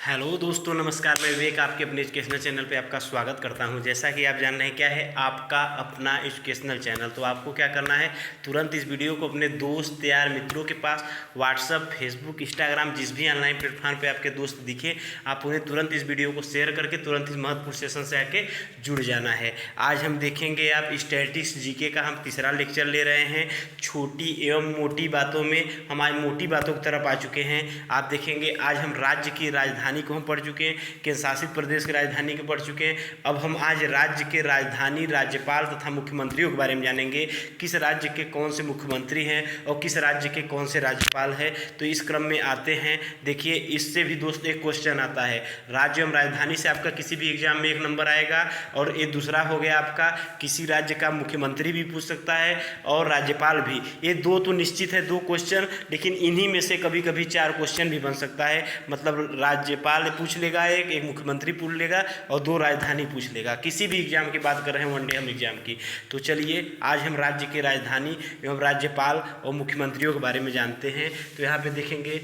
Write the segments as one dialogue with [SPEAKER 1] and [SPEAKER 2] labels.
[SPEAKER 1] Hello दोस्तों, नमस्कार। मैं विवेक आपके अपने एजुकेशनल चैनल पे आपका स्वागत करता हूं। जैसा कि आप जान रहे हैं क्या है आपका अपना एजुकेशनल चैनल, तो आपको क्या करना है, तुरंत इस वीडियो को अपने दोस्त यार मित्रों के पास व्हाट्सअप, फेसबुक, इंस्टाग्राम, जिस भी ऑनलाइन प्लेटफॉर्म पे आपके दोस्त दिखे, आप उन्हें तुरंत इस वीडियो को शेयर करके तुरंत इस महत्वपूर्ण सेशन से आके जुड़ जाना है। आज हम देखेंगे आप स्टैटिस्टिक्स जीके का हम तीसरा लेक्चर ले रहे हैं। छोटी एवं मोटी बातों में हम आज मोटी बातों की तरफ आ चुके हैं। आप देखेंगे आज हम राज्य की राजधानी को हम पढ़ चुके हैं, केंद्र शासित प्रदेश की राजधानी को पढ़ चुके हैं। अब हम आज राज्य के राजधानी, राज्यपाल तथा मुख्यमंत्रियों के बारे में जानेंगे। किस राज्य के कौन से मुख्यमंत्री हैं और किस राज्य के कौन से राज्यपाल हैं। तो इस क्रम में आते हैं। देखिए, इससे भी दोस्त एक क्वेश्चन आता है, राज्य एवं राजधानी से आपका किसी भी एग्जाम में एक नंबर आएगा। और ये दूसरा हो गया आपका, किसी राज्य का मुख्यमंत्री भी पूछ सकता है और राज्यपाल भी। ये दो तो निश्चित है, दो क्वेश्चन, लेकिन इन्हीं में से कभी कभी चार क्वेश्चन भी बन सकता है। मतलब राज्यपाल पूछ लेगा, एक मुख्यमंत्री पूछ लेगा और दो राजधानी पूछ लेगा। किसी भी एग्जाम की बात कर रहे हैं, वनडे हम एग्जाम की। तो चलिए आज हम राज्य के राजधानी एवं राज्यपाल और मुख्यमंत्रियों के बारे में जानते हैं। तो यहाँ पे देखेंगे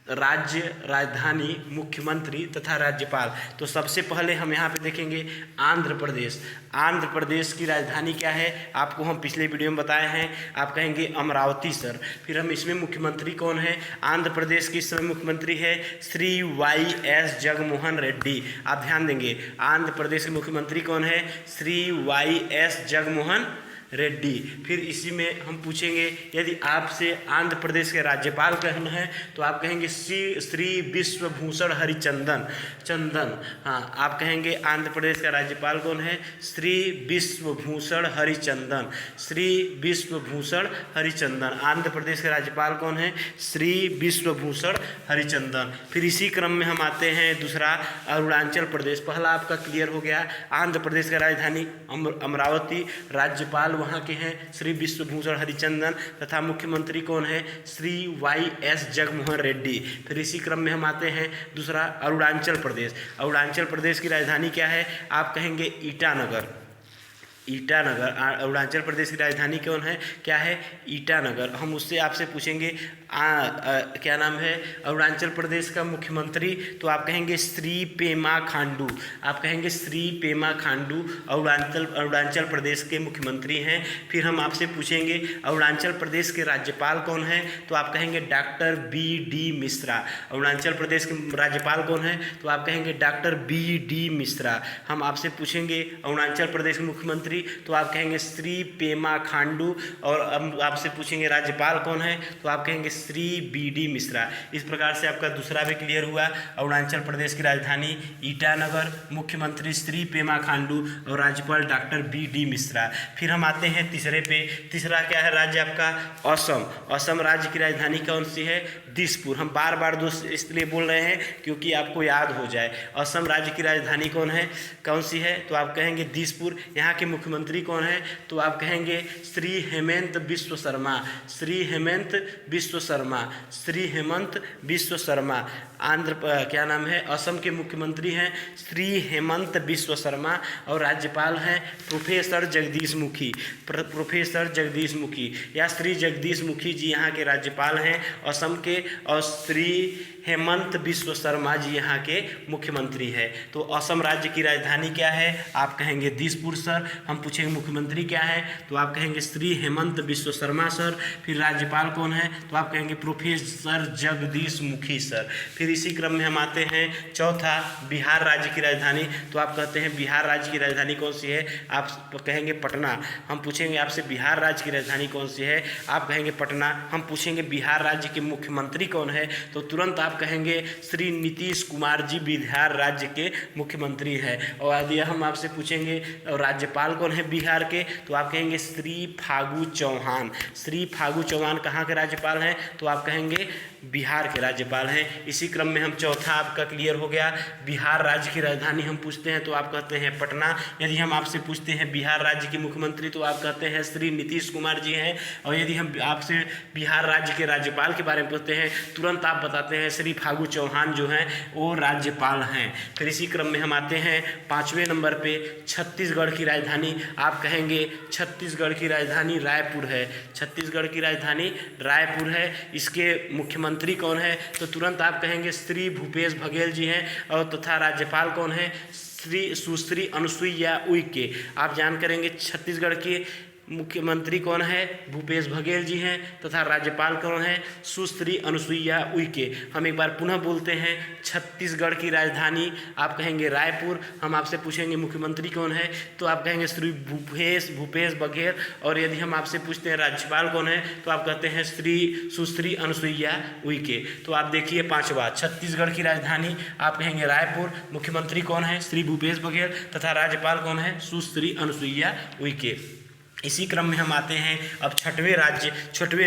[SPEAKER 1] राज्य, राजधानी, मुख्यमंत्री तथा राज्यपाल। तो सबसे पहले हम यहाँ पे देखेंगे आंध्र प्रदेश। आंध्र प्रदेश की राजधानी क्या है, आपको हम पिछले वीडियो में बताए हैं। आप कहेंगे अमरावती सर। फिर हम इसमें मुख्यमंत्री कौन है, आंध्र प्रदेश की इस समय मुख्यमंत्री है श्री YS जगनमोहन रेड्डी। आप ध्यान देंगे, आंध्र प्रदेश के मुख्यमंत्री कौन है, श्री YS जगनमोहन रेड्डी। फिर इसी में हम पूछेंगे, यदि आपसे आंध्र प्रदेश के राज्यपाल कहना है तो आप कहेंगे श्री विश्वभूषण हरिचंदन। हाँ, आप कहेंगे आंध्र प्रदेश का राज्यपाल कौन है, श्री विश्वभूषण हरिचंदन। श्री विश्वभूषण हरिचंदन आंध्र प्रदेश के राज्यपाल कौन है, श्री विश्वभूषण हरिचंदन। फिर इसी क्रम में हम आते हैं दूसरा, अरुणाचल प्रदेश। पहला आपका क्लियर हो गया, आंध्र प्रदेश का राजधानी अमरावती, राज्यपाल वहाँ के हैं श्री विश्वभूषण हरिचंदन तथा मुख्यमंत्री कौन है, श्री YS जगनमोहन रेड्डी। फिर इसी क्रम में हम आते हैं दूसरा, अरुणाचल प्रदेश। अरुणाचल प्रदेश की राजधानी क्या है, आप कहेंगे ईटानगर। अरुणाचल प्रदेश की राजधानी कौन है, क्या है, ईटानगर। हम उससे आपसे पूछेंगे क्या नाम है अरुणाचल प्रदेश का मुख्यमंत्री, तो आप कहेंगे श्री पेमा खांडू। आप कहेंगे श्री पेमा खांडू अरुणाचल प्रदेश के मुख्यमंत्री हैं। फिर हम आपसे पूछेंगे अरुणाचल प्रदेश के राज्यपाल कौन है, तो आप कहेंगे डॉक्टर BD मिश्रा। अरुणाचल प्रदेश के राज्यपाल कौन है, तो आप कहेंगे डॉक्टर BD मिश्रा। हम आपसे पूछेंगे अरुणाचल प्रदेश के मुख्यमंत्री, तो आप कहेंगे श्री पेमा खांडू। और अब आपसे पूछेंगे राज्यपाल कौन है, तो आप कहेंगे श्री BD मिश्रा। इस प्रकार से आपका दूसरा भी क्लियर हुआ, अरुणाचल प्रदेश की राजधानी ईटानगर, मुख्यमंत्री श्री पेमा खांडू और राज्यपाल डॉक्टर BD मिश्रा। फिर हम आते हैं तीसरे पे। तीसरा क्या है राज्य आपका, असम। असम राज्य की राजधानी कौन सी है, दिसपुर। हम बार बार दोस्त इसलिए बोल रहे हैं क्योंकि आपको याद हो जाए। असम राज्य की राजधानी कौन सी है, तो आप कहेंगे दिसपुर। यहाँ के मुख्यमंत्री कौन है, तो आप कहेंगे श्री हेमंत बिश्व शर्मा। श्री हेमंत बिश्व शर्मा। क्या नाम है, असम के मुख्यमंत्री हैं श्री हेमंत बिश्व शर्मा और राज्यपाल हैं प्रोफेसर जगदीश मुखी या श्री जगदीश मुखी जी यहाँ के राज्यपाल हैं असम के, और श्री हेमंत बिश्व शर्मा जी यहाँ के मुख्यमंत्री है। तो असम राज्य की राजधानी क्या है, आप कहेंगे दिसपुर सर। हम पूछेंगे मुख्यमंत्री क्या है, तो आप कहेंगे श्री हेमंत बिश्व शर्मा सर। फिर राज्यपाल कौन है, तो आप कहेंगे प्रोफेसर जगदीश मुखी सर। फिर इसी क्रम में हम आते हैं चौथा, बिहार राज्य की राजधानी। तो आप कहते हैं बिहार राज्य की राजधानी कौन सी है, आप कहेंगे पटना। हम पूछेंगे आपसे बिहार राज्य की राजधानी कौन सी है, आप कहेंगे पटना। हम पूछेंगे बिहार राज्य के मुख्यमंत्री कौन है, तो तुरंत आप कहेंगे श्री नीतीश कुमार जी बिहार राज्य के मुख्यमंत्री है। और यदि हम आपसे पूछेंगे राज्यपाल कौन है बिहार के, तो आप कहेंगे श्री फागू चौहान। श्री फागू चौहान कहाँ के राज्यपाल हैं, तो आप कहेंगे बिहार के राज्यपाल हैं। इसी क्रम में हम चौथा आपका क्लियर हो गया, बिहार राज्य की राजधानी हम पूछते हैं तो आप कहते हैं पटना। यदि हम आपसे पूछते हैं बिहार राज्य के मुख्यमंत्री, तो आप कहते हैं श्री नीतीश कुमार जी हैं। और यदि हम आपसे बिहार राज्य के राज्यपाल के बारे में पूछते हैं, तुरंत आप बताते हैं श्री फागू चौहान जो हैं वो राज्यपाल हैं। फिर इसी क्रम में हम आते हैं पाँचवें नंबर पे, छत्तीसगढ़ की राजधानी राजधानी, आप कहेंगे छत्तीसगढ़ की राजधानी रायपुर है। छत्तीसगढ़ की राजधानी रायपुर है। इसके मुख्यमंत्री कौन है? तो तुरंत आप कहेंगे श्री भूपेश बघेल जी हैं। और तथा राज्यपाल कौन है? सुश्री अनुसुईया उइके। आप जान करेंगे छत्तीसगढ़ के मुख्यमंत्री कौन है? भूपेश बघेल जी हैं। तथा राज्यपाल कौन है? सुश्री अनुसुईया उइके। हम एक बार पुनः बोलते हैं, छत्तीसगढ़ की राजधानी आप कहेंगे रायपुर। हम आपसे पूछेंगे मुख्यमंत्री कौन है? तो आप कहेंगे श्री भूपेश बघेल। और यदि हम आपसे पूछते हैं राज्यपाल कौन है, तो आप कहते हैं सुश्री अनुसुईया उइके। तो आप देखिए पांचवा, छत्तीसगढ़ की राजधानी आप कहेंगे रायपुर, मुख्यमंत्री कौन है? श्री भूपेश बघेल, तथा राज्यपाल कौन है? सुश्री अनुसुईया उइके। इसी क्रम में हम आते हैं अब छठवें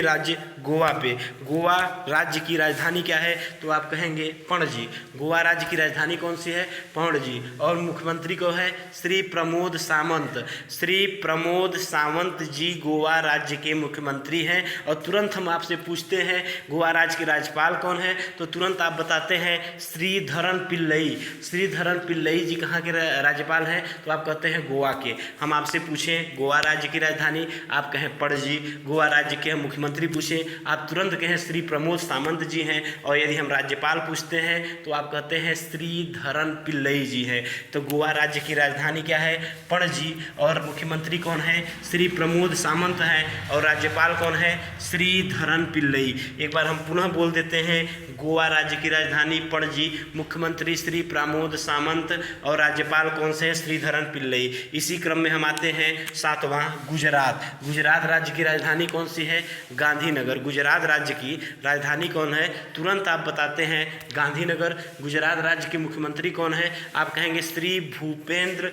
[SPEAKER 1] राज्य गोवा पे। गोवा राज्य की राजधानी क्या है? तो आप कहेंगे पणजी। गोवा राज्य की राजधानी कौन सी है? पणजी। और मुख्यमंत्री को है श्री प्रमोद सावंत। श्री प्रमोद सावंत जी गोवा राज्य के मुख्यमंत्री हैं। और तुरंत हम आपसे पूछते हैं गोवा राज्य के राज्यपाल कौन है? तो तुरंत आप बताते हैं श्रीधरन पिल्लई। श्रीधरन पिल्लई जी कहाँ के राज्यपाल हैं? तो आप कहते हैं गोवा के। हम आपसे पूछें गोवा राज्य की राजधानी, आप कहें पणजी। गोवा राज्य के हम मुख्यमंत्री पूछें, आप तुरंत कहें श्री प्रमोद सावंत जी हैं। और यदि हम राज्यपाल पूछते हैं तो आप कहते हैं श्रीधरन पिल्लई जी हैं। तो गोवा राज्य की राजधानी क्या है? पणजी। और मुख्यमंत्री कौन है? श्री प्रमोद सावंत हैं। और राज्यपाल कौन है? श्रीधरन पिल्लई। एक बार हम पुनः बोल देते हैं, गोवा राज्य की राजधानी पणजी, मुख्यमंत्री श्री प्रमोद सावंत और राज्यपाल कौन से? श्रीधरन पिल्लई। इसी क्रम में हम आते हैं सातवां, गुजरात। गुजरात राज्य की राजधानी कौन सी है? गांधीनगर। गुजरात राज्य की राजधानी कौन है? तुरंत आप बताते हैं गांधीनगर। गुजरात राज्य के मुख्यमंत्री कौन है? आप कहेंगे श्री भूपेंद्र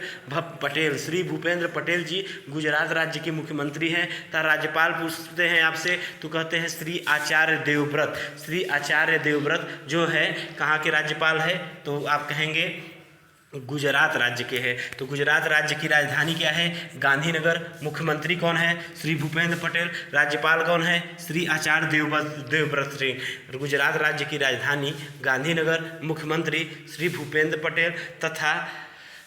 [SPEAKER 1] पटेल। श्री भूपेंद्र पटेल जी गुजरात राज्य के मुख्यमंत्री हैं। तो राज्यपाल पूछते हैं आपसे तो कहते हैं श्री आचार्य देवव्रत। श्री आचार्य देवव्रत जो है कहाँ के राज्यपाल है? तो आप कहेंगे गुजरात राज्य के हैं। तो गुजरात राज्य की राजधानी क्या है? गांधीनगर। मुख्यमंत्री कौन है? श्री भूपेंद्र पटेल। राज्यपाल कौन है? श्री आचार्य देवव्रत सिंह। गुजरात राज्य की राजधानी गांधीनगर, मुख्यमंत्री श्री भूपेंद्र पटेल तथा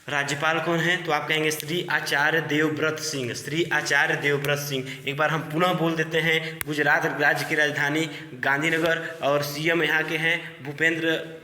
[SPEAKER 1] राज्यपाल कौन है? तो आप कहेंगे श्री आचार्य देवव्रत सिंह। श्री आचार्य देवव्रत सिंह। एक बार हम पुनः बोल देते हैं, गुजरात राज्य की राजधानी गांधीनगर और सीएम यहाँ के हैं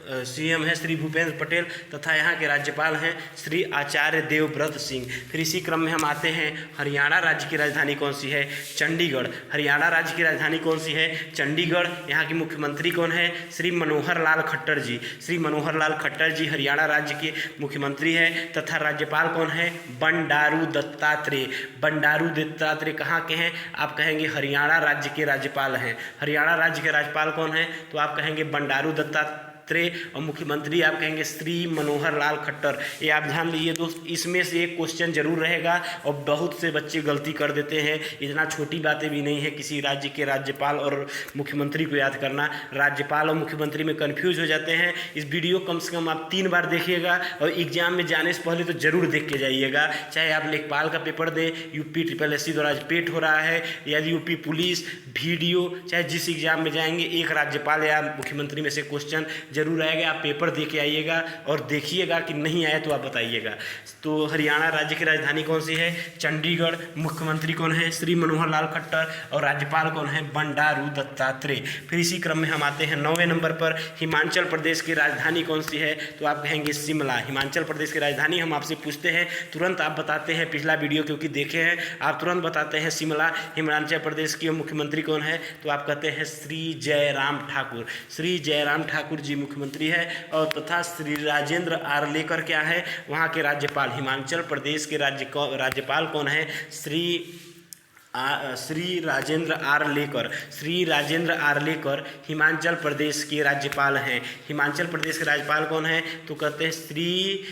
[SPEAKER 1] सीएम है श्री भूपेंद्र पटेल तथा यहाँ के राज्यपाल हैं श्री आचार्य देवव्रत सिंह। फिर इसी क्रम में हम आते हैं, हरियाणा राज्य की राजधानी कौन सी है? चंडीगढ़। हरियाणा राज्य की राजधानी कौन सी है? चंडीगढ़। यहाँ के मुख्यमंत्री कौन है? श्री मनोहर लाल खट्टर जी। श्री मनोहर लाल खट्टर जी हरियाणा राज्य के मुख्यमंत्री हैं तथा राज्यपाल कौन है? बंडारू दत्तात्रेय। बंडारू दत्तात्रेय कहाँ के हैं? आप कहेंगे हरियाणा राज्य के राज्यपाल हैं। हरियाणा राज्य के राज्यपाल कौन है? तो आप कहेंगे बंडारू दत्तात्रेय। और मुख्यमंत्री आप कहेंगे श्री मनोहर लाल खट्टर। ये आप ध्यान लीजिए दोस्त, इसमें से एक क्वेश्चन जरूर रहेगा और बहुत से बच्चे गलती कर देते हैं। इतना छोटी बातें भी नहीं है किसी राज्य के राज्यपाल और मुख्यमंत्री को याद करना। राज्यपाल और मुख्यमंत्री में कन्फ्यूज हो जाते हैं। इस वीडियो कम से कम आप 3 बार देखिएगा और एग्जाम में जाने से पहले तो जरूर देख के जाइएगा। चाहे आप लेखपाल का पेपर दें, यूपी SSS द्वारा पेट हो रहा है, या यूपी पुलिस, वीडियो, चाहे जिस एग्जाम में जाएंगे एक राज्यपाल या मुख्यमंत्री में से क्वेश्चन जरूर आएगा। आप पेपर दे के आइएगा और देखिएगा कि नहीं आए तो आप बताइएगा। तो हरियाणा राज्य की राजधानी कौन सी है? चंडीगढ़। मुख्यमंत्री कौन है? श्री मनोहर लाल खट्टर और राज्यपाल कौन है? बंडारू दत्तात्रेय। फिर इसी क्रम में हम आते हैं 9वें नंबर पर, हिमाचल प्रदेश की राजधानी कौन सी है? तो आप कहेंगे शिमला। हिमाचल प्रदेश की राजधानी हम आपसे पूछते हैं, तुरंत आप बताते हैं, पिछला वीडियो क्योंकि देखे हैं, आप तुरंत बताते हैं शिमला। हिमाचल प्रदेश के मुख्यमंत्री कौन है? तो आप कहते हैं श्री जयराम ठाकुर। श्री जयराम ठाकुर जी मुख्यमंत्री है और तथा श्री राजेंद्र आर्लेकर क्या है? वहाँ के राज्यपाल। हिमाचल प्रदेश के राज्यपाल कौन है? श्री राजेंद्र आर्लेकर। श्री राजेंद्र आर्लेकर हिमाचल प्रदेश के राज्यपाल हैं। हिमाचल प्रदेश के राज्यपाल कौन है? तो कहते हैं श्री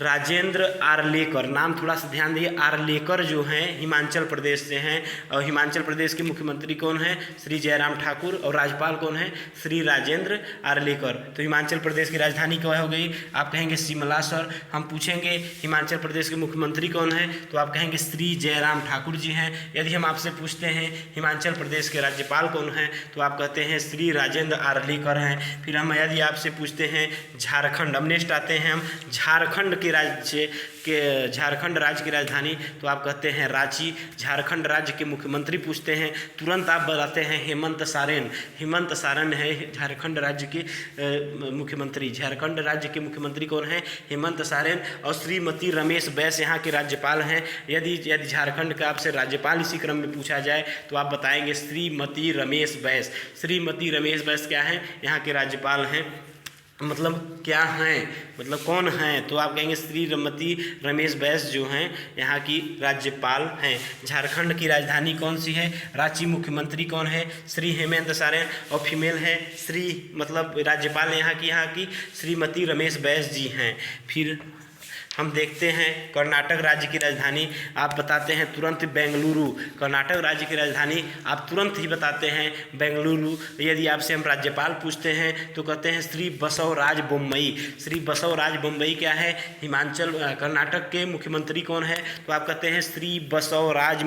[SPEAKER 1] राजेंद्र आर्लेकर। नाम थोड़ा सा ध्यान दिए, आर्लेकर जो हैं हिमाचल प्रदेश से हैं। और हिमाचल प्रदेश के मुख्यमंत्री कौन है? श्री जयराम ठाकुर और राज्यपाल कौन है? श्री राजेंद्र आर्लेकर। तो हिमाचल प्रदेश की राजधानी क्या हो गई? आप कहेंगे शिमला सर। हम पूछेंगे हिमाचल प्रदेश के मुख्यमंत्री कौन है? तो आप कहेंगे श्री जयराम ठाकुर जी हैं। यदि हम आपसे पूछते हैं हिमाचल प्रदेश के राज्यपाल कौन हैं? तो आप कहते हैं श्री राजेंद्र आर्लेकर हैं। फिर हम यदि आपसे पूछते हैं झारखंड, अब नेक्स्ट आते हैं हम झारखंड के झारखंड राज्य की राजधानी, तो आप कहते हैं रांची। झारखंड राज्य के मुख्यमंत्री पूछते हैं, तुरंत आप बताते हैं हेमंत सोरेन। हेमंत सोरेन है झारखंड राज्य के मुख्यमंत्री। झारखंड राज्य के मुख्यमंत्री कौन है? हेमंत सोरेन। और श्रीमती रमेश बैस यहाँ के राज्यपाल हैं। यदि झारखंड का आपसे राज्यपाल इसी क्रम में पूछा जाए तो आप बताएंगे श्रीमती रमेश बैस। श्रीमती रमेश बैस क्या हैं? यहाँ के राज्यपाल हैं। मतलब क्या हैं, मतलब कौन हैं? तो आप कहेंगे श्रीमती रमेश बैस जो हैं यहाँ की राज्यपाल हैं। झारखंड की राजधानी कौन सी है? रांची। मुख्यमंत्री कौन है? श्री हेमंत सोरेन। और फीमेल है श्री, मतलब राज्यपाल यहाँ की श्रीमती रमेश बैस जी हैं। फिर हम देखते हैं कर्नाटक राज्य की राजधानी, आप बताते हैं तुरंत बेंगलुरु। कर्नाटक राज्य की राजधानी आप तुरंत ही बताते हैं बेंगलुरु। यदि आपसे हम राज्यपाल पूछते हैं तो कहते हैं श्री बसवराज बोम्मई। श्री बसवराज बोम्मई क्या है? हिमाचल कर्नाटक के मुख्यमंत्री कौन है? तो आप कहते हैं श्री बसवराज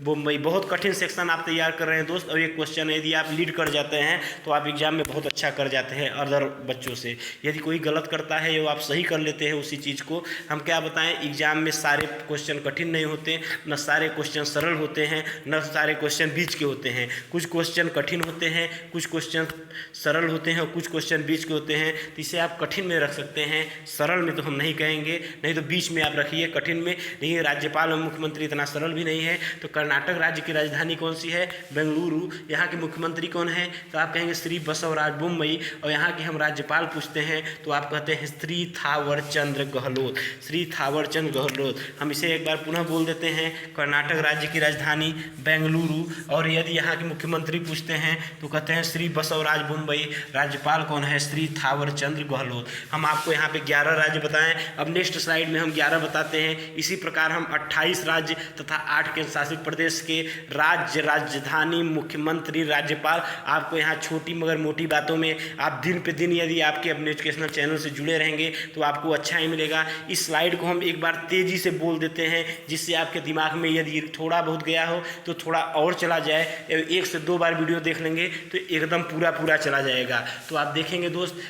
[SPEAKER 1] बोम्मई। बहुत कठिन सेक्शन आप तैयार कर रहे हैं दोस्त, और ये क्वेश्चन यदि आप लीड कर जाते हैं तो आप एग्जाम में बहुत अच्छा कर जाते हैं अदर बच्चों से। यदि कोई गलत करता है वो आप सही कर लेते हैं उसी चीज़ को। हम क्या बताएं, एग्जाम में सारे क्वेश्चन कठिन नहीं होते, न सारे क्वेश्चन सरल होते हैं, न सारे क्वेश्चन बीच के होते हैं। कुछ क्वेश्चन कठिन होते हैं, कुछ क्वेश्चन सरल होते हैं और कुछ क्वेश्चन बीच के होते हैं। तो इसे आप कठिन में रख सकते हैं, सरल में तो हम नहीं कहेंगे, नहीं तो बीच में आप रखिए कठिन में। नहीं, राज्यपाल और मुख्यमंत्री इतना सरल भी नहीं है। तो कर्नाटक राज्य की राजधानी कौन सी है? बेंगलुरु। यहाँ के मुख्यमंत्री कौन है? तो आप कहेंगे श्री बसवराज बोम्मई। और यहाँ के हम राज्यपाल पूछते हैं तो आप कहते हैं श्री थावरचंद्र गहलोत। श्री थावरचंद गहलोत। हम इसे एक बार पुनः बोल देते हैं, कर्नाटक राज्य की राजधानी बेंगलुरु। और यदि यहाँ के मुख्यमंत्री पूछते हैं तो कहते हैं श्री बसवराज बोम्मई। राज्यपाल कौन है? श्री थावरचंद्र गहलोत। हम आपको यहाँ पे 11 राज्य बताएं। अब नेक्स्ट स्लाइड में हम 11 बताते हैं। इसी प्रकार हम 28 राज्य तथा 8 केंद्र शासित प्रदेश के राज्य, राजधानी, मुख्यमंत्री, राज्यपाल, आपको यहाँ छोटी मगर मोटी बातों में आप दिन पे दिन यदि आपके अपने एजुकेशनल चैनल से जुड़े रहेंगे तो आपको अच्छा ही मिलेगा। इस स्लाइड को हम एक बार तेज़ी से बोल देते हैं जिससे आपके दिमाग में यदि थोड़ा बहुत गया हो तो थोड़ा और चला जाए। 1 से 2 बार वीडियो देख लेंगे तो एकदम पूरा चला जाएगा। तो आप देखेंगे दोस्त,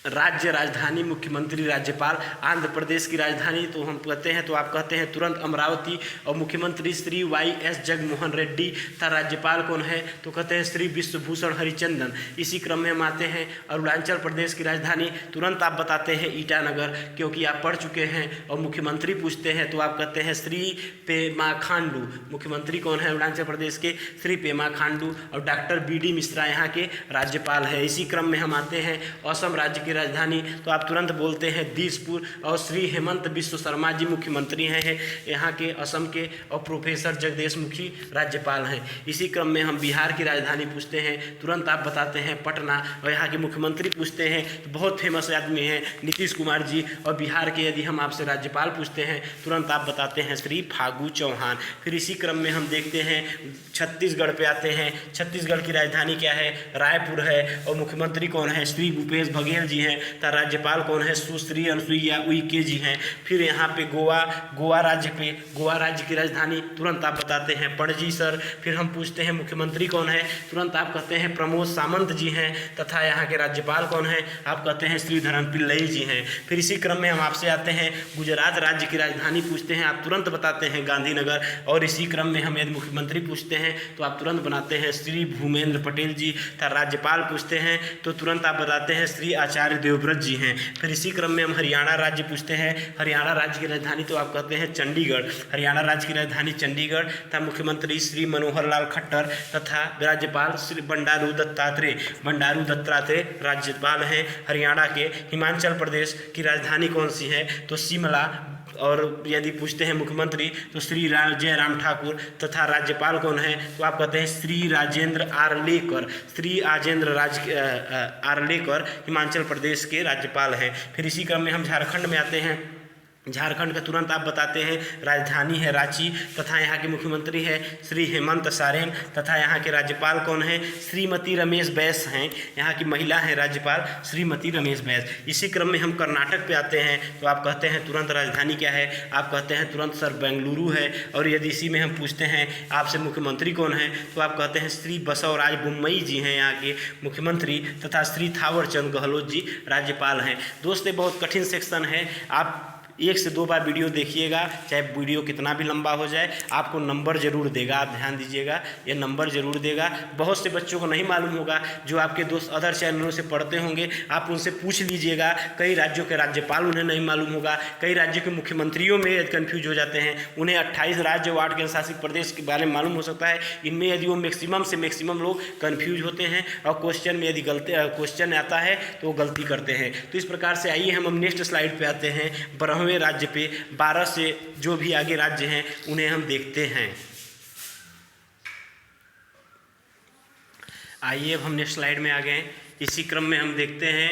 [SPEAKER 1] राज्य, राजधानी, मुख्यमंत्री, राज्यपाल। आंध्र प्रदेश की राजधानी तो हम कहते हैं तो आप कहते हैं तुरंत अमरावती। और मुख्यमंत्री श्री YS जगनमोहन रेड्डी था। राज्यपाल कौन है? तो कहते हैं श्री विश्वभूषण हरिचंदन। इसी क्रम में हम आते हैं अरुणाचल प्रदेश की राजधानी, तुरंत आप बताते हैं ईटानगर, क्योंकि आप पढ़ चुके हैं। और मुख्यमंत्री पूछते हैं तो आप कहते हैं श्री पेमा खांडू। मुख्यमंत्री कौन है अरुणाचल प्रदेश के? श्री पेमा खांडू। और डॉक्टर BD मिश्रा यहाँ के राज्यपाल है। इसी क्रम में हम आते हैं असम राज्य की राजधानी, तो आप तुरंत बोलते हैं दिसपुर। और श्री हेमंत बिश्व शर्मा जी मुख्यमंत्री हैं यहाँ के असम के। और प्रोफेसर जगदीश मुखी राज्यपाल हैं। इसी क्रम में हम बिहार की राजधानी पूछते हैं, तुरंत आप बताते हैं पटना। और यहाँ के मुख्यमंत्री पूछते हैं तो बहुत फेमस आदमी हैं नीतीश कुमार जी। और बिहार के यदि हम आपसे राज्यपाल पूछते हैं तुरंत आप बताते हैं श्री फागू चौहान। फिर इसी क्रम में हम देखते हैं छत्तीसगढ़ पे आते हैं। छत्तीसगढ़ की राजधानी क्या है? रायपुर है। और मुख्यमंत्री कौन है? श्री भूपेश बघेल जी हैं। राज्यपाल कौन है? सुश्री अनुसुईया उइके जी हैं। फिर यहाँ पे गोवा राज्य की राजधानी तुरंत आप बताते हैं पणजी सर। फिर हम पूछते हैं मुख्यमंत्री कौन है? तुरंत आप कहते हैं प्रमोद सावंत जी हैं। तथा यहाँ के राज्यपाल कौन है? आप कहते हैं श्रीधरन पिल्लई जी हैं। फिर इसी क्रम में हम आपसे आते हैं गुजरात राज्य की राजधानी पूछते हैं, आप तुरंत बताते हैं गांधीनगर। और इसी क्रम में हम यदि मुख्यमंत्री पूछते हैं तो आप तुरंत बनाते हैं श्री भूपेंद्र पटेल जी। राज्यपाल पूछते हैं तो तुरंत आप बताते हैं श्री आचार्य देवव्रत जी हैं। फिर इसी क्रम में हम हरियाणा राज्य पूछते हैं। हरियाणा राज्य की राजधानी तो आप कहते हैं चंडीगढ़। हरियाणा राज्य की राजधानी चंडीगढ़ तथा मुख्यमंत्री श्री मनोहर लाल खट्टर तथा राज्यपाल श्री बंडारू दत्तात्रेय राज्यपाल हैं हरियाणा के। हिमाचल प्रदेश की राजधानी कौन सी है? तो शिमला। और यदि पूछते हैं मुख्यमंत्री तो श्री जयराम ठाकुर। तथा राज्यपाल कौन है? तो आप कहते हैं श्री राजेंद्र आर्लेकर। आर्लेकर हिमाचल प्रदेश के राज्यपाल हैं। फिर इसी क्रम में हम झारखंड में आते हैं। झारखंड का तुरंत आप बताते हैं राजधानी है रांची तथा यहाँ के मुख्यमंत्री है श्री हेमंत सोरेन तथा यहाँ के राज्यपाल कौन है श्रीमती रमेश बैस हैं। यहाँ की महिला है राज्यपाल श्रीमती रमेश बैस। इसी क्रम में हम कर्नाटक पे आते हैं तो आप कहते हैं तुरंत राजधानी क्या है, आप कहते हैं तुरंत सर बेंगलुरु है। और यदि इसी में हम पूछते हैं आपसे मुख्यमंत्री कौन है तो आप कहते हैं श्री बसवराज बोम्मई जी हैं यहाँ के मुख्यमंत्री तथा श्री थावर चंद गहलोत जी राज्यपाल हैं। दोस्तों बहुत कठिन सेक्शन है, आप 1 से 2 बार वीडियो देखिएगा, चाहे वीडियो कितना भी लंबा हो जाए आपको नंबर ज़रूर देगा। आप ध्यान दीजिएगा, ये नंबर ज़रूर देगा। बहुत से बच्चों को नहीं मालूम होगा, जो आपके दोस्त अदर चैनलों से पढ़ते होंगे आप उनसे पूछ लीजिएगा। कई राज्यों के राज्यपाल उन्हें नहीं मालूम होगा, कई राज्यों के मुख्यमंत्रियों में कन्फ्यूज हो जाते हैं। उन्हें 28 राज्य व 8 केंद्र शासित प्रदेश के बारे में मालूम हो सकता है, इनमें यदि वो मैक्सिमम से मैक्सिमम लोग कन्फ्यूज होते हैं और क्वेश्चन में यदि क्वेश्चन आता है तो वो गलती करते हैं। तो इस प्रकार से आइए हम नेक्स्ट स्लाइड पे आते हैं। 12वें राज्य पे 12 से जो भी आगे राज्य हैं उन्हें हम देखते हैं। आइए अब हम नेक्स्ट स्लाइड में आ गए। इसी क्रम में हम देखते हैं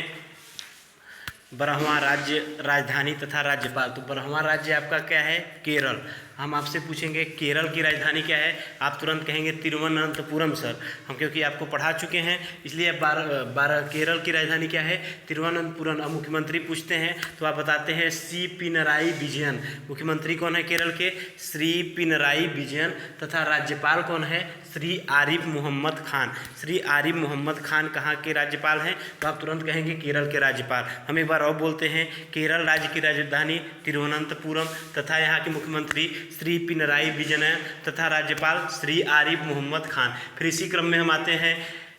[SPEAKER 1] 12वां राज्य राजधानी तथा राज्यपाल। तो 12वां राज्य आपका क्या है केरल। हम आपसे पूछेंगे केरल की राजधानी क्या है, आप तुरंत कहेंगे तिरुवनंतपुरम सर। हम क्योंकि आपको पढ़ा चुके हैं इसलिए 12 केरल की राजधानी क्या है तिरुवनंतपुरम। अब मुख्यमंत्री पूछते हैं तो आप बताते हैं सी पिनराई विजयन। मुख्यमंत्री कौन है केरल के श्री पिनराई विजयन तथा राज्यपाल कौन है श्री आरिफ मोहम्मद खान। श्री आरिफ मोहम्मद खान कहाँ के राज्यपाल हैं तो आप तुरंत कहेंगे केरल के राज्यपाल। हम एक बार और बोलते हैं केरल राज्य की राजधानी तिरुवनंतपुरम तथा यहाँ के मुख्यमंत्री श्री पिनराई विजयन तथा राज्यपाल श्री आरिफ मोहम्मद खान। फिर इसी क्रम में हम आते हैं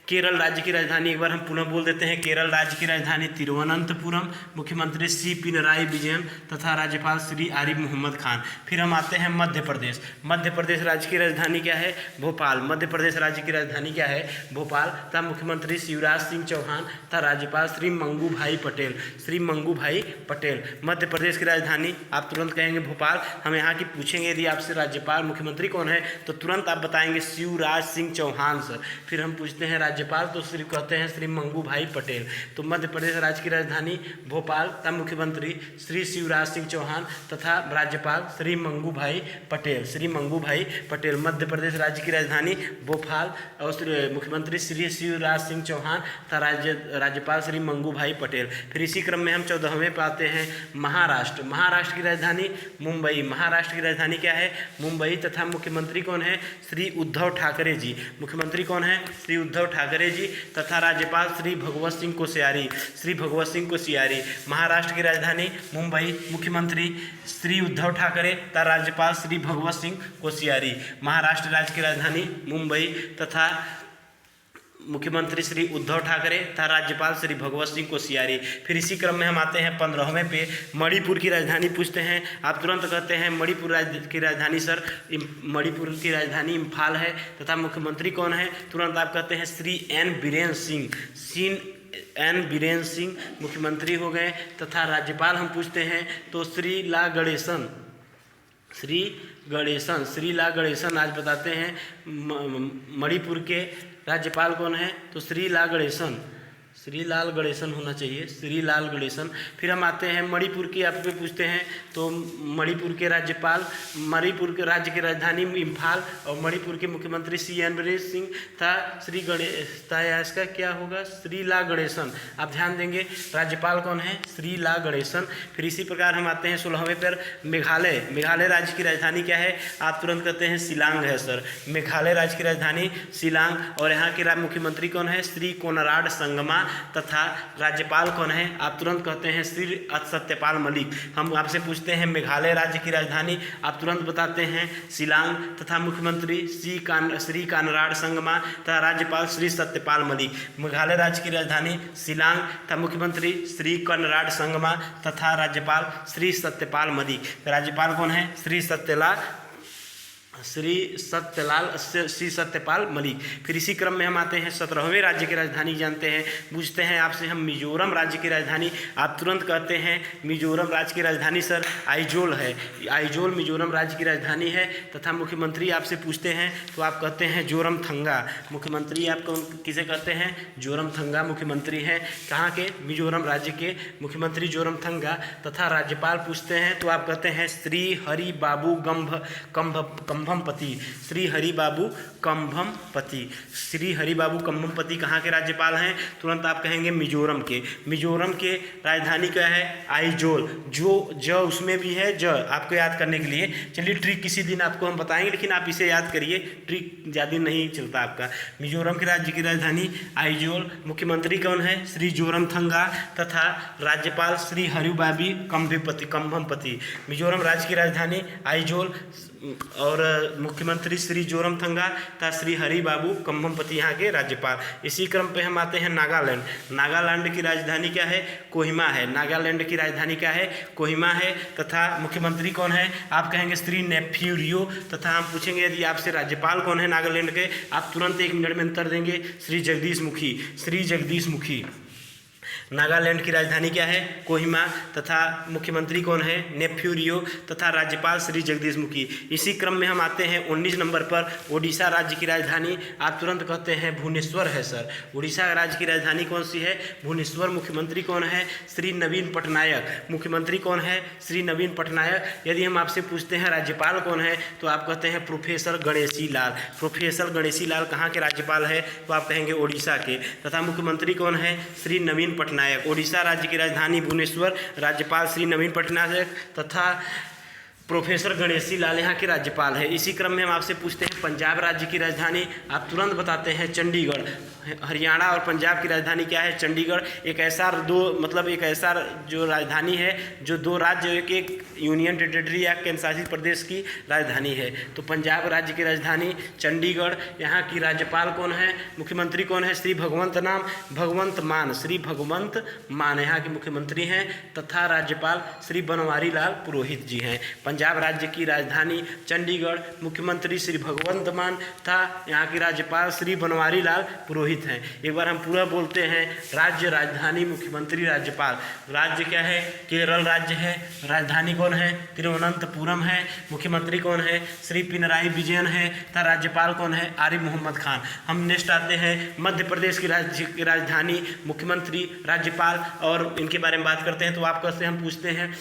[SPEAKER 1] केरल राज्य की राजधानी, एक बार हम पुनः बोल देते हैं केरल राज्य की राजधानी तिरुवनंतपुरम, मुख्यमंत्री श्री पिनराई विजयन तथा राज्यपाल श्री आरिफ मोहम्मद खान। फिर हम आते हैं मध्य प्रदेश। मध्य प्रदेश राज्य की राजधानी क्या है भोपाल। मध्य प्रदेश राज्य की राजधानी क्या है भोपाल तथा मुख्यमंत्री शिवराज सिंह चौहान तथा राज्यपाल श्री मंगू भाई पटेल। श्री मंगू भाई पटेल मध्य प्रदेश की राजधानी, आप तुरंत कहेंगे भोपाल। हम यहाँ की पूछेंगे यदि आपसे राज्यपाल मुख्यमंत्री कौन है तो तुरंत आप बताएंगे शिवराज सिंह चौहान सर। फिर हम पूछते हैं राज्यपाल तो श्री कहते हैं श्री मंगू भाई पटेल। तो मध्य प्रदेश राज्य की राजधानी भोपाल तथा मुख्यमंत्री श्री शिवराज सिंह चौहान तथा राज्यपाल श्री मंगू भाई पटेल। श्री मंगू भाई पटेल मध्य प्रदेश राज्य की राजधानी भोपाल और मुख्यमंत्री श्री शिवराज सिंह चौहान तथा राज्यपाल श्री मंगू भाई पटेल। फिर इसी क्रम में हम 14वें पे आते हैं महाराष्ट्र। महाराष्ट्र की राजधानी मुंबई। महाराष्ट्र की राजधानी क्या है मुंबई तथा मुख्यमंत्री कौन है श्री उद्धव ठाकरे जी। मुख्यमंत्री कौन है श्री उद्धव ठाकरे जी तथा राज्यपाल श्री भगवत सिंह कोश्यारी। श्री भगवत सिंह कोश्यारी। महाराष्ट्र की राजधानी मुंबई, मुख्यमंत्री श्री उद्धव ठाकरे तथा राज्यपाल श्री भगवत सिंह कोश्यारी। महाराष्ट्र राज्य की राजधानी मुंबई तथा मुख्यमंत्री श्री उद्धव ठाकरे तथा राज्यपाल श्री भगवत सिंह कोश्यारी। फिर इसी क्रम में हम आते हैं 15वें पे मणिपुर की राजधानी पूछते हैं। आप तुरंत कहते हैं मणिपुर की राजधानी सर मणिपुर की राजधानी इम्फाल है तथा मुख्यमंत्री कौन है तुरंत आप कहते हैं श्री एन बीरेन सिंह मुख्यमंत्री हो गए तथा राज्यपाल हम पूछते हैं तो श्री ला गणेशन आज बताते हैं मणिपुर के राज्यपाल कौन है तो श्री लाल गणेशन होना चाहिए श्री लाल गणेशन। फिर हम आते हैं मणिपुर की आपसे पूछते हैं तो मणिपुर के राज्यपाल मणिपुर के राज्य की राजधानी इम्फाल और मणिपुर के मुख्यमंत्री सी एन बीरेन सिंह था श्री गणेश था इसका क्या होगा श्री ला गणेशन। आप ध्यान देंगे राज्यपाल कौन है श्री ला गणेशन। फिर इसी प्रकार हम आते हैं 16वें पर मेघालय राज्य की राजधानी क्या है आप तुरंत कहते हैं शिलांग है सर। मेघालय राज्य की राजधानी शिलांग और यहाँ के मुख्यमंत्री कौन है श्री कोनराड संगमा तथा राज्यपाल कौन है आप तुरंत कहते हैं श्री सत्यपाल मलिक। हम आपसे पूछते हैं मेघालय राज्य की राजधानी आप तुरंत बताते हैं शिलांग तथा मुख्यमंत्री श्री कानराड संगमा तथा राज्यपाल श्री सत्यपाल मलिक। मेघालय राज्य की राजधानी शिलांग तथा मुख्यमंत्री श्री कनराड संगमा तथा राज्यपाल श्री सत्यपाल मलिक। राज्यपाल कौन है श्री श्री सत्यपाल मलिक। फिर इसी क्रम में हम आते हैं 17वें राज्य की राजधानी जानते हैं, पूछते हैं आपसे हम मिजोरम राज्य की राजधानी। आप तुरंत कहते हैं मिजोरम राज्य की राजधानी सर आइजोल है। आइजोल मिजोरम राज्य की राजधानी है। तथा मुख्यमंत्री आपसे पूछते हैं तो आप कहते हैं जोरमथंगा। मुख्यमंत्री आप किसे कहते हैं? जोरमथंगा मुख्यमंत्री हैं। कहाँ के? मिजोरम राज्य के मुख्यमंत्री जोरमथंगा। तथा राज्यपाल पूछते हैं तो आप कहते हैं श्री हरि बाबू कंभमपति। श्री हरि बाबू कंभमपति। श्री हरि बाबू कंभमपति कहाँ के राज्यपाल हैं? तुरंत आप कहेंगे मिजोरम के। मिजोरम के राजधानी क्या है? आइजोल। जो उसमें भी है ज आपको याद करने के लिए। चलिए ट्रिक किसी दिन आपको हम बताएंगे, लेकिन आप इसे याद करिए, ट्रिक ज़्यादा नहीं चलता आपका। मिजोरम के राज्य की राजधानी आइजोल। मुख्यमंत्री कौन है? श्री जोरमथंगा। तथा राज्यपाल श्री हरिबाबी कंभमपति। मिजोरम राज्य की राजधानी आइजोल और मुख्यमंत्री श्री जोरमथंगा तथा श्री हरि बाबू कंभमपति यहाँ के राज्यपाल। इसी क्रम पे हम आते हैं नागालैंड। नागालैंड की राजधानी क्या है? कोहिमा है। नागालैंड की राजधानी क्या है? कोहिमा है। तथा मुख्यमंत्री कौन है? आप कहेंगे श्री नेफ्यू रियो। तथा हम पूछेंगे यदि आपसे राज्यपाल कौन है नागालैंड के, आप तुरंत 1 मिनट में उत्तर देंगे श्री जगदीश मुखी। श्री जगदीश मुखी। नागालैंड की राजधानी क्या है? कोहिमा। तथा मुख्यमंत्री कौन है? नेफ्यू रियो। तथा राज्यपाल श्री जगदीश मुखी। इसी क्रम में हम आते हैं 19 नंबर पर ओडिशा राज्य की राजधानी। आप तुरंत कहते हैं भुवनेश्वर है सर। उड़ीसा राज्य की राजधानी कौन सी है? भुवनेश्वर। मुख्यमंत्री कौन है? श्री नवीन पटनायक। मुख्यमंत्री कौन है? श्री नवीन पटनायक। यदि हम आपसे पूछते हैं राज्यपाल कौन है, तो आप कहते हैं प्रोफेसर गणेशी लाल। प्रोफेसर गणेशी लाल कहाँ के राज्यपाल है? तो आप कहेंगे ओडिशा के। तथा मुख्यमंत्री कौन है? श्री नवीन पटनायक। ओडिशा राज्य की राजधानी भुवनेश्वर। राज्यपाल श्री नवीन पटनायक तथा प्रोफेसर गणेशी लाल यहाँ के राज्यपाल है। इसी क्रम में हम आपसे पूछते हैं पंजाब राज्य की राजधानी। आप तुरंत बताते हैं चंडीगढ़। हरियाणा और पंजाब की राजधानी क्या है? चंडीगढ़। एक ऐसा जो राजधानी है जो 2 राज्य एक यूनियन टेरिटरी या केंद्र शासित प्रदेश की राजधानी है। तो पंजाब राज्य की राजधानी चंडीगढ़। यहाँ की राज्यपाल कौन है? मुख्यमंत्री कौन है? श्री भगवंत मान। श्री भगवंत मान यहाँ के मुख्यमंत्री हैं। तथा राज्यपाल श्री बनवारी लाल पुरोहित जी हैं। पंजाब राज्य की राजधानी चंडीगढ़। मुख्यमंत्री श्री भगवंत मान था। यहाँ की राज्यपाल श्री बनवारी लाल पुरोहित हैं। एक बार हम पूरा बोलते हैं। राज्य, राजधानी, मुख्यमंत्री, राज्यपाल। राज्य क्या है? केरल राज्य है। राजधानी कौन है? तिरुवनंतपुरम है। मुख्यमंत्री कौन है? श्री पिनराई विजयन है। तथा राज्यपाल कौन है? आरिफ मोहम्मद खान। हम नेक्स्ट आते हैं मध्य प्रदेश की राजधानी, मुख्यमंत्री, राज्यपाल और इनके बारे में बात करते हैं। तो आप कैसे हम पूछते हैं,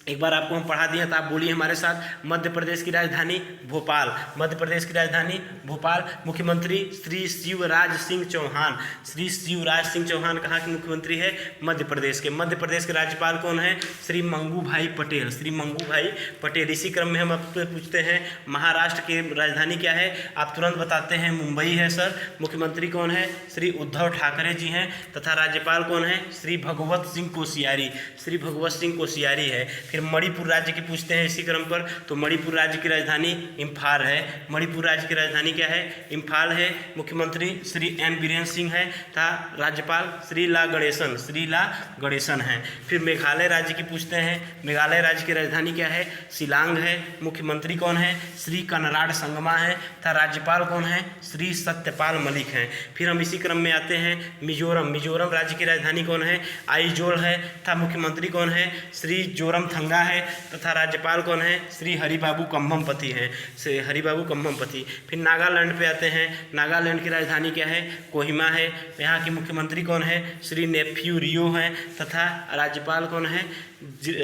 [SPEAKER 1] एक बार आपको हम पढ़ा दिए तो आप बोलिए हमारे साथ। मध्य प्रदेश की राजधानी भोपाल। मध्य प्रदेश की राजधानी भोपाल। मुख्यमंत्री श्री शिवराज सिंह चौहान। श्री शिवराज सिंह चौहान कहाँ के मुख्यमंत्री है? मध्य प्रदेश के। मध्य प्रदेश के राज्यपाल कौन है? श्री मंगू भाई पटेल। श्री मंगू भाई पटेल। इसी क्रम में हम आपसे पूछते हैं महाराष्ट्र की राजधानी क्या है? आप तुरंत बताते हैं मुंबई है सर। मुख्यमंत्री कौन है? श्री उद्धव ठाकरे जी हैं। तथा राज्यपाल कौन है? श्री भगवत सिंह कोश्यारी। श्री भगवत सिंह कोश्यारी है। फिर मणिपुर राज्य की पूछते हैं इसी क्रम पर। तो मणिपुर राज्य की राजधानी इम्फाल है। मणिपुर राज्य की राजधानी क्या है? इम्फाल है। मुख्यमंत्री श्री एन बीरेन सिंह है तथा राज्यपाल श्री ला गणेशन हैं। फिर मेघालय राज्य की पूछते हैं। मेघालय राज्य की राजधानी क्या है? शिलांग है। मुख्यमंत्री कौन है? श्री कनराड संगमा है तथा राज्यपाल कौन है? श्री सत्यपाल मलिक हैं। फिर हम इसी क्रम में आते हैं मिजोरम। मिजोरम राज्य की राजधानी कौन है? आइजोल है तथा मुख्यमंत्री कौन है? श्री जोरमथंगा है तथा राज्यपाल कौन है? श्री हरिबाबू कंभमपति हैं। श्री हरिबाबू कंभमपति। फिर नागालैंड पे आते हैं। नागालैंड की राजधानी क्या है? कोहिमा है। यहाँ के मुख्यमंत्री कौन है? श्री नेफ्यू रियो हैं तथा राज्यपाल कौन है?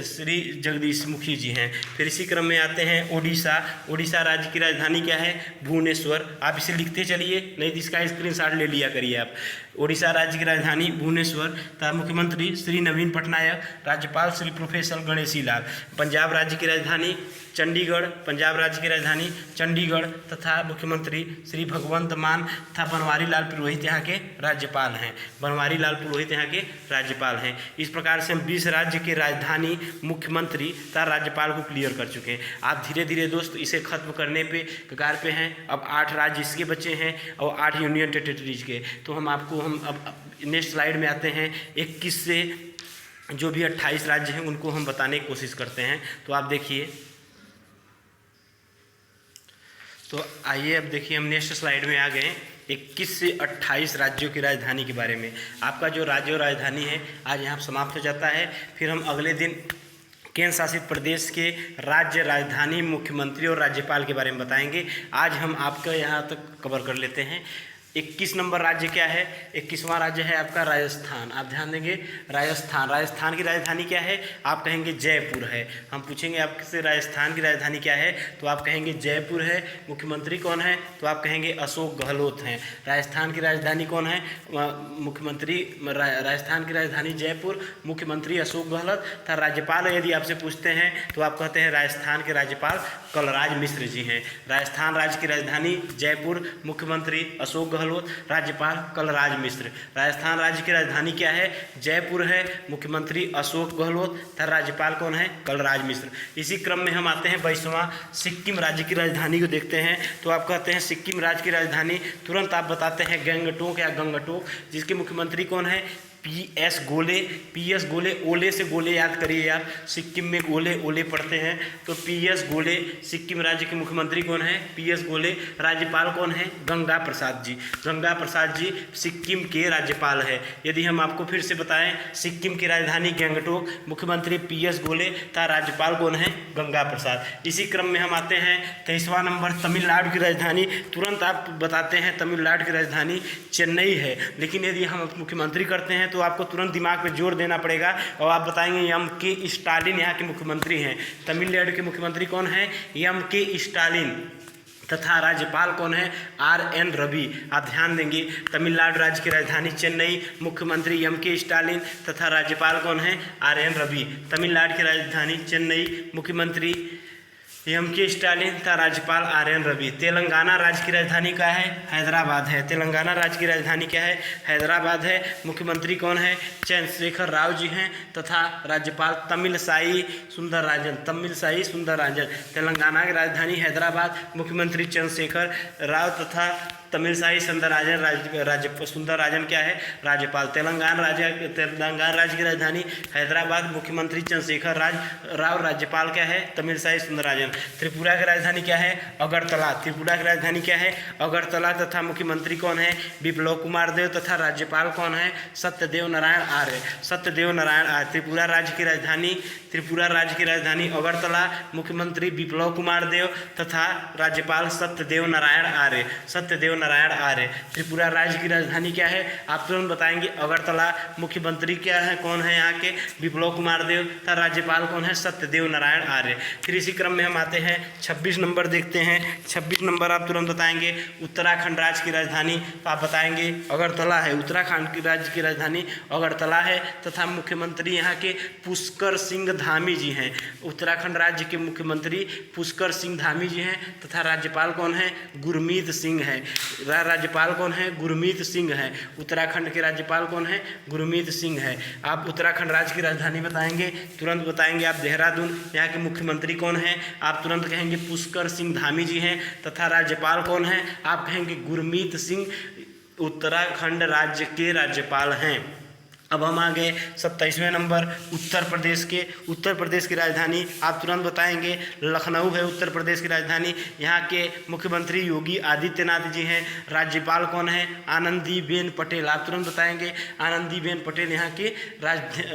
[SPEAKER 1] श्री जगदीश मुखी जी हैं। फिर इसी क्रम में आते हैं ओडिशा। ओडिशा राज्य की राजधानी क्या है? भुवनेश्वर। आप इसे लिखते चलिए, नहीं तो इसका स्क्रीनशॉट ले लिया करिए आप। ओडिशा राज्य की राजधानी भुवनेश्वर तथा मुख्यमंत्री श्री नवीन पटनायक। राज्यपाल श्री प्रोफेसर गणेशी लाल। पंजाब राज्य की राजधानी चंडीगढ़। पंजाब राज्य की राजधानी चंडीगढ़ तथा मुख्यमंत्री श्री भगवंत मान तथा बनवारी लाल पुरोहित यहाँ के राज्यपाल हैं। बनवारी लाल पुरोहित यहाँ के राज्यपाल हैं। इस प्रकार से हम 20 राज्य के राजधानी, मुख्यमंत्री तथा राज्यपाल को क्लियर कर चुके हैं। आप धीरे धीरे दोस्त इसे खत्म करने पे कगार पे हैं। अब 8 राज्य इसके बचे हैं और 8 यूनियन टेरिटरीज के। तो हम अब नेक्स्ट स्लाइड में आते हैं। 21 से जो भी 28 राज्य हैं उनको हम बताने की कोशिश करते हैं। तो आप देखिए तो आइए अब देखिए हम नेक्स्ट स्लाइड में आ गए हैं 21 से 28 राज्यों की राजधानी के बारे में। आपका जो राज्य और राजधानी है आज यहाँ समाप्त हो जाता है। फिर हम अगले दिन केंद्र शासित प्रदेश के राज्य, राजधानी, मुख्यमंत्री और राज्यपाल के बारे में बताएंगे। आज हम आपका यहाँ तक कवर कर लेते हैं। 21 नंबर राज्य क्या है? 21वां राज्य है आपका राजस्थान। आप ध्यान देंगे, राजस्थान। राजस्थान की राजधानी क्या है? आप कहेंगे जयपुर है। हम पूछेंगे आपसे राजस्थान की राजधानी क्या है, तो आप कहेंगे जयपुर है। मुख्यमंत्री कौन है? तो आप कहेंगे अशोक गहलोत हैं। राजस्थान की राजधानी कौन है? मुख्यमंत्री, राजस्थान की राजधानी जयपुर, मुख्यमंत्री अशोक गहलोत था। राज्यपाल यदि आपसे पूछते हैं तो आप कहते हैं राजस्थान के राज्यपाल कलराज मिश्र जी हैं। राजस्थान राज्य की राजधानी जयपुर, मुख्यमंत्री अशोक गहलोत, राज्यपाल कलराज मिश्र। राजस्थान राज्य की राजधानी क्या है? जयपुर है, मुख्यमंत्री अशोक गहलोत तथा राज्यपाल कौन है? कलराज मिश्र। इसी क्रम में हम आते हैं 22वां सिक्किम राज्य की राजधानी को देखते हैं। तो आप कहते हैं सिक्किम राज्य की राजधानी, तुरंत आप बताते हैं गंगटोक या गंगटोक, जिसके मुख्यमंत्री कौन है? PS गोले। PS गोले, ओले से गोले याद करिए आप, सिक्किम में गोले ओले पढ़ते हैं। तो PS गोले सिक्किम राज्य के मुख्यमंत्री कौन है? PS गोले। राज्यपाल कौन है? गंगा प्रसाद जी। गंगा प्रसाद जी सिक्किम के राज्यपाल है। यदि हम आपको फिर से बताएं, सिक्किम की राजधानी गंगटोक, मुख्यमंत्री PS गोले तथा राज्यपाल कौन है? गंगा प्रसाद। इसी क्रम में हम आते हैं 23वां नंबर तमिलनाडु की राजधानी। तुरंत आप बताते हैं तमिलनाडु की राजधानी चेन्नई है। लेकिन यदि हम मुख्यमंत्री करते हैं तो आपको तुरंत दिमाग पे जोर देना पड़ेगा और आप बताएंगे MK स्टालिन यहाँ के मुख्यमंत्री हैं। तमिलनाडु के मुख्यमंत्री कौन है? MK स्टालिन तथा राज्यपाल कौन है? RN रवि। आप ध्यान देंगे, तमिलनाडु राज्य की राजधानी चेन्नई, मुख्यमंत्री MK स्टालिन तथा राज्यपाल कौन है? RN रवि। तमिलनाडु की राजधानी चेन्नई, मुख्यमंत्री MK स्टालिन तथा राज्यपाल RN रवि। तेलंगाना राज्य की राजधानी क्या है? हैदराबाद है। तेलंगाना राज्य की राजधानी क्या है? हैदराबाद है। मुख्यमंत्री कौन है? चंद्रशेखर राव जी हैं तथा राज्यपाल तमिलसाई सुंदरराजन। तमिलसाई सुंदरराजन। तेलंगाना की राजधानी हैदराबाद, मुख्यमंत्री चंद्रशेखर राव तथा तमिलसाई सुंदरराजन। सुंदरराजन क्या है? राज्यपाल। तेलंगाना राज्य की राजधानी हैदराबाद, मुख्यमंत्री चंद्रशेखर राव, राज्यपाल क्या है? तमिलसाई सुंदरराजन। त्रिपुरा की राजधानी क्या है? अगरतला। त्रिपुरा की राजधानी क्या है? अगरतला तथा मुख्यमंत्री कौन है? बिप्लब कुमार देव तथा राज्यपाल कौन है? सत्यदेव नारायण आर्य। सत्यदेव नारायण आर्य। त्रिपुरा राज्य की राजधानी अगरतला, मुख्यमंत्री बिप्लब कुमार देव तथा राज्यपाल सत्यदेव नारायण आर्य। सत्यदेव नारायण आर्य। त्रिपुरा राज्य की राजधानी क्या है? आप तुरंत बताएंगे अगरतला। मुख्यमंत्री क्या है, कौन है यहाँ के? बिप्लब कुमार देव तथा राज्यपाल कौन है? सत्यदेव नारायण आर्य। फिर इसी क्रम में हम आते हैं 26 नंबर देखते हैं। 26 नंबर आप तुरंत बताएंगे उत्तराखंड राज्य की राजधानी, तो आप बताएंगे अगरतला है। उत्तराखंड की राज्य की राजधानी अगरतला है तथा मुख्यमंत्री यहाँ के पुष्कर सिंह धामी जी हैं। उत्तराखंड राज्य के मुख्यमंत्री पुष्कर सिंह धामी जी हैं तथा राज्यपाल कौन है? गुरमीत सिंह है। राज्यपाल कौन है? गुरमीत सिंह है। उत्तराखंड के राज्यपाल कौन है? गुरमीत सिंह है। आप उत्तराखंड राज्य की राजधानी बताएंगे, तुरंत बताएंगे आप देहरादून। यहाँ के मुख्यमंत्री कौन है? आप तुरंत कहेंगे पुष्कर सिंह धामी जी हैं तथा राज्यपाल कौन है? आप कहेंगे गुरमीत सिंह। उत्तराखंड राज्य के राज्यपाल हैं। अब हम आ गए 27वें नंबर उत्तर प्रदेश की राजधानी आप तुरंत बताएंगे लखनऊ है। उत्तर प्रदेश की राजधानी। यहाँ के मुख्यमंत्री योगी आदित्यनाथ जी हैं। राज्यपाल कौन है? आनंदीबेन पटेल। आप तुरंत बताएंगे आनंदीबेन पटेल। यहाँ की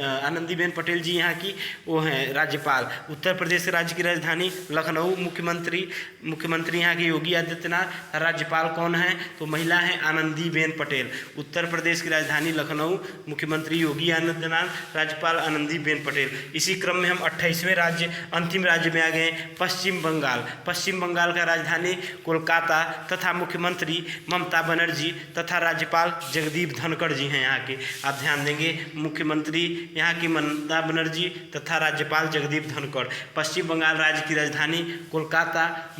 [SPEAKER 1] आनंदीबेन पटेल जी यहाँ की वो हैं राज्यपाल। उत्तर प्रदेश राज्य की राजधानी लखनऊ, मुख्यमंत्री यहाँ के योगी आदित्यनाथ। राज्यपाल कौन है? तो महिला है आनंदीबेन पटेल। उत्तर प्रदेश की राजधानी लखनऊ, मुख्यमंत्री योगी आदित्यनाथ, राज्यपाल आनंदीबेन पटेल। इसी क्रम में हम 28वें राज्य, अंतिम राज्य में आ गए पश्चिम बंगाल। पश्चिम बंगाल का राजधानी कोलकाता तथा मुख्यमंत्री ममता बनर्जी तथा राज्यपाल जगदीप धनखड़ जी हैं यहाँ के। आप ध्यान देंगे मुख्यमंत्री यहाँ की ममता बनर्जी तथा राज्यपाल जगदीप धनखड़। पश्चिम बंगाल राज्य की राजधानी कोलकाता,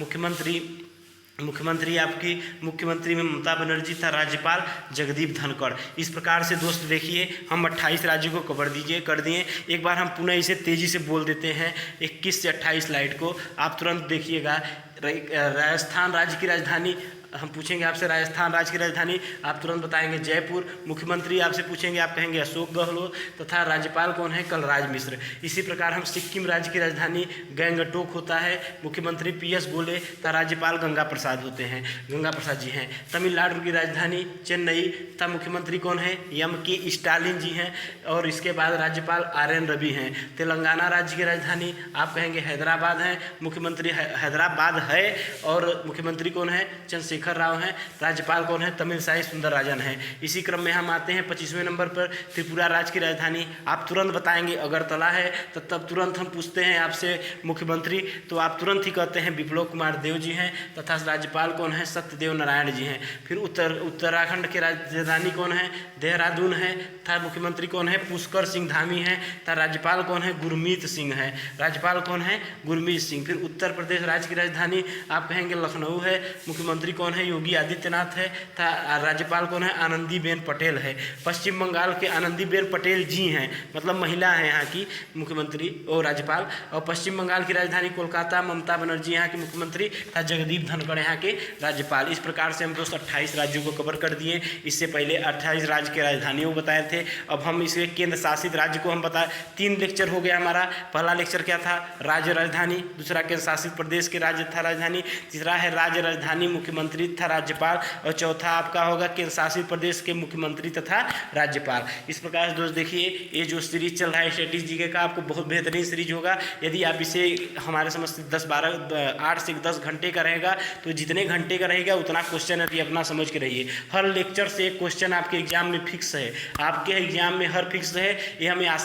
[SPEAKER 1] मुख्यमंत्री आपकी मुख्यमंत्री में ममता बनर्जी था, राज्यपाल जगदीप धनखड़। इस प्रकार से दोस्त देखिए हम 28 राज्यों को कर दिए। एक बार हम पुनः इसे तेज़ी से बोल देते हैं 21 से 28 स्लाइड को। आप तुरंत देखिएगा। राजस्थान राज्य की राजधानी हम पूछेंगे आपसे राजस्थान राज्य की राजधानी, आप तुरंत बताएंगे जयपुर। मुख्यमंत्री आपसे पूछेंगे, आप कहेंगे अशोक गहलोत। तथा राज्यपाल कौन है? कलराज मिश्र। इसी प्रकार हम सिक्किम राज्य की राजधानी गंगटोक होता है, मुख्यमंत्री PS गोले तथा राज्यपाल गंगा प्रसाद होते हैं, गंगा प्रसाद जी हैं। तमिलनाडु की राजधानी चेन्नई तथा मुख्यमंत्री कौन है? MK स्टालिन जी हैं। और इसके बाद राज्यपाल RN रवि हैं। तेलंगाना राज्य की राजधानी आप कहेंगे हैदराबाद है, मुख्यमंत्री हैदराबाद है। और मुख्यमंत्री कौन है? चंद्रशेखर राव हैं। राज्यपाल कौन है? तमिलसाई सुंदरराजन है। इसी क्रम में हम आते हैं 25वें नंबर पर त्रिपुरा राज्य की राजधानी, आप तुरंत बताएंगे अगरतला है। तो तब तुरंत हम पूछते हैं आपसे मुख्यमंत्री, तो आप तुरंत ही कहते हैं बिप्लब कुमार देव जी हैं। तथा राज्यपाल कौन है? सत्यदेव नारायण जी हैं। फिर उत्तराखंड की राजधानी कौन है? देहरादून है। तथा मुख्यमंत्री कौन है? पुष्कर सिंह धामी हैं। तथा राज्यपाल कौन है? गुरमीत सिंह है। राज्यपाल कौन है? गुरमीत सिंह। फिर उत्तर प्रदेश राज्य की राजधानी आप कहेंगे लखनऊ है, मुख्यमंत्री कौन है? योगी आदित्यनाथ है। तथा राज्यपाल कौन है? आनंदीबेन पटेल है। पश्चिम बंगाल के आनंदीबेन पटेल जी हैं, मतलब महिला हैं यहाँ की मुख्यमंत्री और राज्यपाल। और पश्चिम बंगाल की राजधानी कोलकाता, ममता बनर्जी यहाँ के मुख्यमंत्री तथा जगदीप धनखड़ यहाँ के राज्यपाल। इस प्रकार से हम दोस्त 28 राज्यों को कवर कर दिए। इससे पहले 28 राज्य की राजधानियों को बताए थे। अब हम इसके केंद्र शासित राज्य को हम बताए। 3 लेक्चर हो गया हमारा। पहला लेक्चर क्या था? राज्य राजधानी। दूसरा केंद्र शासित प्रदेश के राज्य तथा राजधानी। तीसरा है राज्य राजधानी, मुख्यमंत्री तथा राज्यपाल। और चौथा आपका होगा केंद्र शासित प्रदेश के मुख्यमंत्री तथा राज्यपाल। इस प्रकार से दोस्त देखिए, ये जो सीरीज चल रहा है स्टैटिस्टिक्स जीके का, आपको बहुत बेहतरीन सीरीज होगा। यदि आप इसे हमारे समझ से 8 से 10 घंटे का रहेगा, तो जितने घंटे का रहेगा उतना क्वेश्चन है, अपना समझ के रहिए। हर लेक्चर से एक क्वेश्चन आपके एग्जाम में फिक्स है, आपके एग्जाम में हर फिक्स है, ये हमें आशा